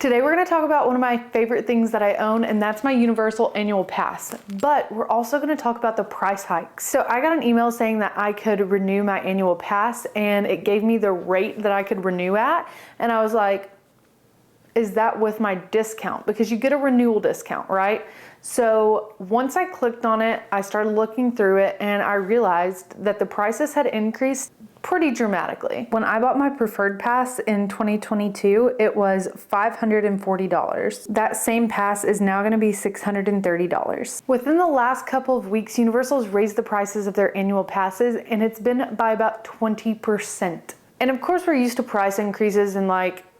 Today we're going to talk about one of my favorite things that I own, and that's my Universal annual pass. But we're also going to talk about the price hikes. So I got an email saying that I could renew my annual pass, and it gave me the rate that I could renew at. And I was like, is that with my discount? Because you get a renewal discount, right? So once I clicked on it, I started looking through it, and I realized that the prices had increased pretty dramatically. When I bought my preferred pass in 2022, it was $540. That same pass is now going to be $630. Within the last couple of weeks, Universal has raised the prices of their annual passes, and it's been by about 20%. And of course, we're used to price increases, and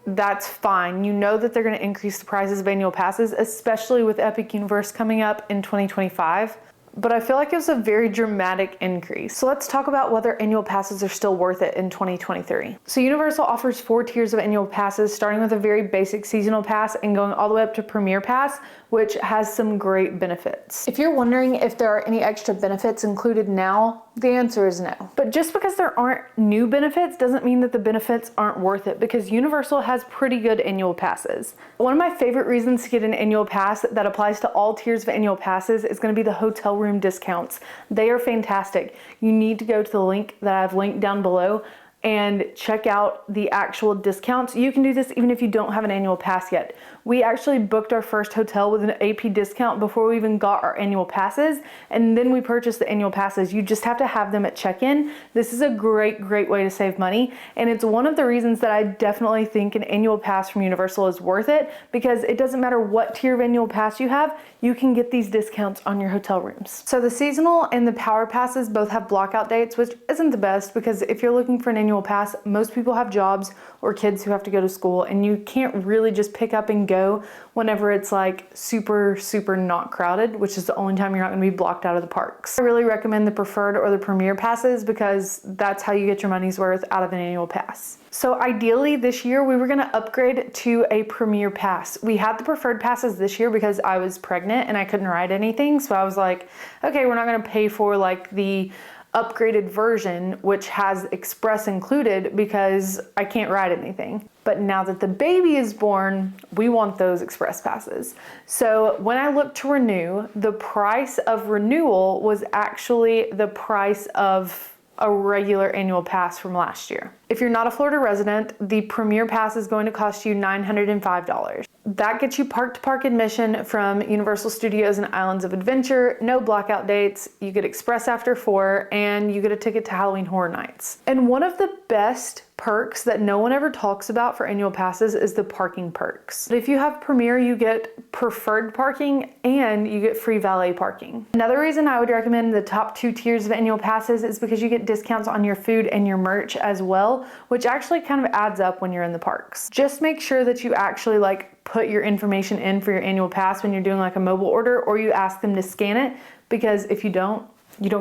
that's fine. You know that they're going to increase the prices of annual passes, especially with Epic Universe coming up in 2025. But I feel like it was a very dramatic increase. So let's talk about whether annual passes are still worth it in 2023. So Universal offers 4 tiers of annual passes, starting with a very basic seasonal pass and going all the way up to Premier Pass, which has some great benefits. If you're wondering if there are any extra benefits included now, the answer is no. But just because there aren't new benefits doesn't mean that the benefits aren't worth it, because Universal has pretty good annual passes. One of my favorite reasons to get an annual pass that applies to all tiers of annual passes is going to be the hotel room discounts. They are fantastic. You need to go to the link that I've linked down below and check out the actual discounts. You can do this even if you don't have an annual pass yet. We actually booked our first hotel with an AP discount before we even got our annual passes, and then we purchased the annual passes. You just have to have them at check-in. This is a great way to save money, and it's one of the reasons that I definitely think an annual pass from Universal is worth it, because it doesn't matter what tier of annual pass you have, you can get these discounts on your hotel rooms. So the seasonal and the power passes both have blockout dates, which isn't the best, because if you're looking for an annual pass, most people have jobs or kids who have to go to school, and you can't really just pick up and go whenever it's super not crowded, which is the only time you're not going to be blocked out of the parks. I really recommend the preferred or the premier passes, because that's how you get your money's worth out of an annual pass. So ideally this year we were going to upgrade to a premier pass. We had the preferred passes this year because I was pregnant and I couldn't ride anything, so I was like, okay, we're not going to pay for the upgraded version, which has express included, because I can't ride anything. But now that the baby is born, we want those express passes. So when I looked to renew, the price of renewal was actually the price of a regular annual pass from last year. If you're not a Florida resident, the Premier Pass is going to cost you $905. That gets you park-to-park admission from Universal Studios and Islands of Adventure, no blackout dates, you get express after 4, and you get a ticket to Halloween Horror Nights. And one of the best perks that no one ever talks about for annual passes is the parking perks. If you have Premier, you get preferred parking and you get free valet parking. Another reason I would recommend the top 2 tiers of annual passes is because you get discounts on your food and your merch as well, which actually kind of adds up when you're in the parks. Just make sure that you actually put your information in for your annual pass when you're doing a mobile order, or you ask them to scan it, because if you don't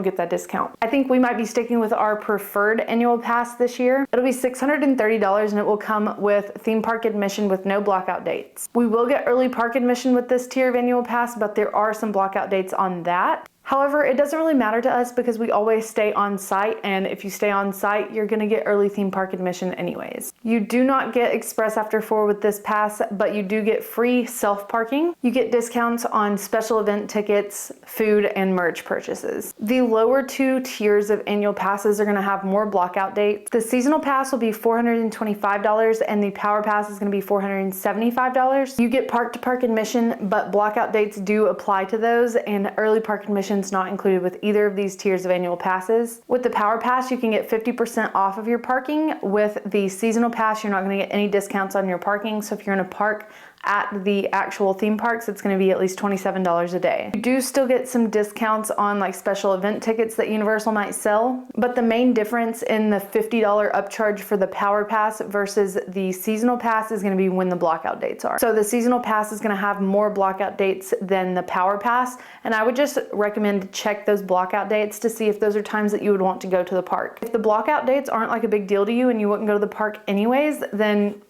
get that discount. I think we might be sticking with our preferred annual pass this year. It'll be $630, and it will come with theme park admission with no blackout dates. We will get early park admission with this tier of annual pass, but there are some blackout dates on that. However, it doesn't really matter to us because we always stay on site, and if you stay on site, you're gonna get early theme park admission anyways. You do not get express after 4 with this pass, but you do get free self-parking. You get discounts on special event tickets, food, and merch purchases. The lower 2 tiers of annual passes are gonna have more blackout dates. The seasonal pass will be $425, and the power pass is gonna be $475. You get park-to-park admission, but blackout dates do apply to those, and early park admission not included with either of these tiers of annual passes. With the Power Pass, you can get 50% off of your parking. With the Seasonal Pass, you're not going to get any discounts on your parking. So if you're in a park at the actual theme parks, it's going to be at least $27 a day. You do still get some discounts on special event tickets that Universal might sell, but the main difference in the $50 upcharge for the Power Pass versus the Seasonal Pass is going to be when the blackout dates are. So the Seasonal Pass is going to have more blackout dates than the Power Pass, and I would just recommend to check those blackout dates to see if those are times that you would want to go to the park. If the blackout dates aren't a big deal to you and you wouldn't go to the park anyways, then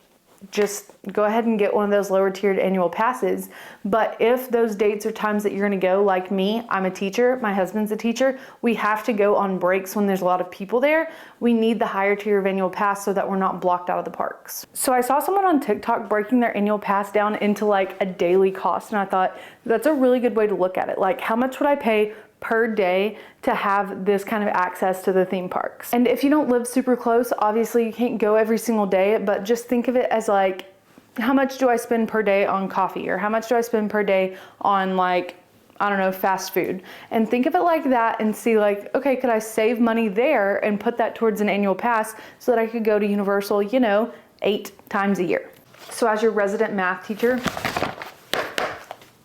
just go ahead and get one of those lower tiered annual passes. But if those dates or times that you're gonna go, like me, I'm a teacher, my husband's a teacher, we have to go on breaks when there's a lot of people there. We need the higher tier of annual pass so that we're not blocked out of the parks. So I saw someone on TikTok breaking their annual pass down into like a daily cost, and I thought that's a really good way to look at it. Like, how much would I pay per day to have this kind of access to the theme parks? And if you don't live super close, obviously you can't go every single day, but just think of it as like, how much do I spend per day on coffee? Or how much do I spend per day on, like, I don't know, fast food? And think of it like that and see like, okay, could I save money there and put that towards an annual pass so that I could go to Universal, you know, 8 times a year? So as your resident math teacher,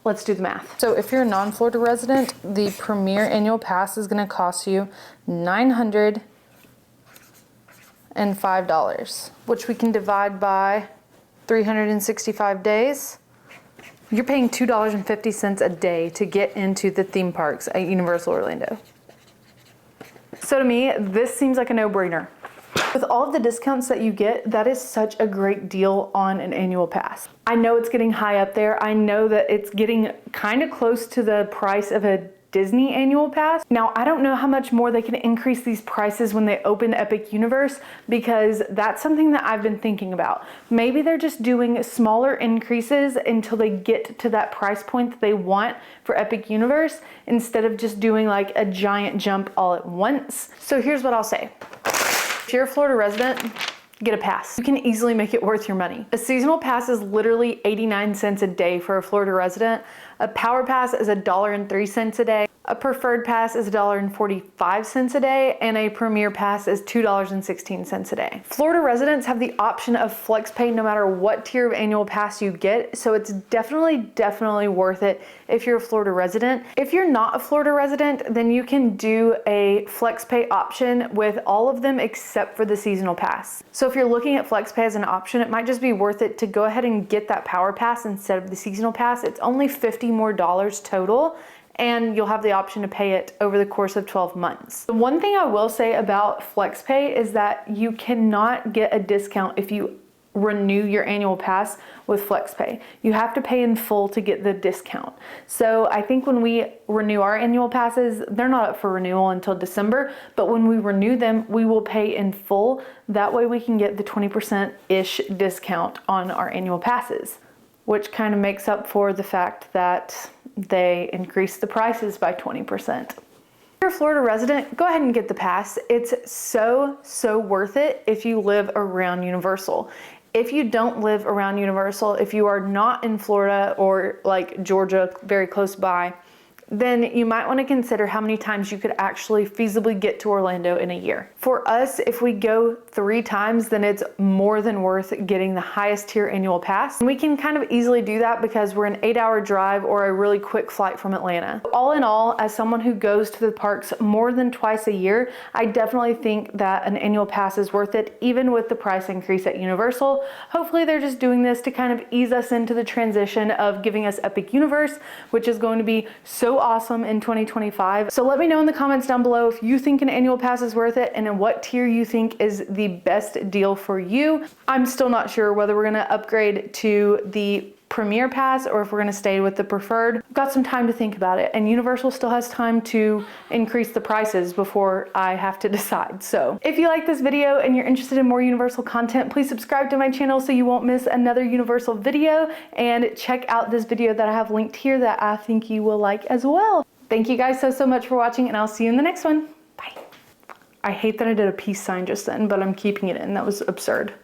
let's do the math. So if you're a non-Florida resident, the Premier annual pass is gonna cost you $905, which we can divide by 365 days. You're paying $2.50 a day to get into the theme parks at Universal Orlando. So to me, this seems like a no-brainer. With all of the discounts that you get, that is such a great deal on an annual pass. I know it's getting high up there. I know that it's getting kind of close to the price of a Disney annual pass. Now, I don't know how much more they can increase these prices when they open Epic Universe, because that's something that I've been thinking about. Maybe they're just doing smaller increases until they get to that price point that they want for Epic Universe, instead of just doing like a giant jump all at once. So here's what I'll say. If you're a Florida resident, get a pass. You can easily make it worth your money. A seasonal pass is literally 89 cents a day for a Florida resident. A power pass is $1.03 a day. A preferred pass is $1.45 a day, and a premier pass is $2.16 a day. Florida residents have the option of flex pay no matter what tier of annual pass you get, so it's definitely worth it if you're a Florida resident. If you're not a Florida resident, then you can do a flex pay option with all of them except for the seasonal pass. So if you're looking at flex pay as an option, it might just be worth it to go ahead and get that power pass instead of the seasonal pass. It's only $50 more total, and you'll have the option to pay it over the course of 12 months. The one thing I will say about FlexPay is that you cannot get a discount if you renew your annual pass with FlexPay. You have to pay in full to get the discount. So I think when we renew our annual passes, they're not up for renewal until December, but when we renew them, we will pay in full. That way we can get the 20%-ish discount on our annual passes, which kind of makes up for the fact that they increased the prices by 20%. If you're a Florida resident, go ahead and get the pass. It's so worth it if you live around Universal. If you don't live around Universal, if you are not in Florida or like Georgia, very close by, then you might want to consider how many times you could actually feasibly get to Orlando in a year. For us, if we go 3 times, then it's more than worth getting the highest tier annual pass. And we can kind of easily do that because we're an 8-hour drive or a really quick flight from Atlanta. All in all, as someone who goes to the parks more than twice a year, I definitely think that an annual pass is worth it, even with the price increase at Universal. Hopefully they're just doing this to kind of ease us into the transition of giving us Epic Universe, which is going to be so awesome in 2025. So let me know in the comments down below if you think an annual pass is worth it and in what tier you think is the best deal for you. I'm still not sure whether we're gonna upgrade to the Premier Pass or if we're gonna stay with the preferred. I've got some time to think about it, and Universal still has time to increase the prices before I have to decide. So if you like this video and you're interested in more Universal content, please subscribe to my channel so you won't miss another Universal video, and check out this video that I have linked here that I think you will like as well. Thank you guys so much for watching, and I'll see you in the next one. Bye. I hate that I did a peace sign just then, but I'm keeping it in. That was absurd.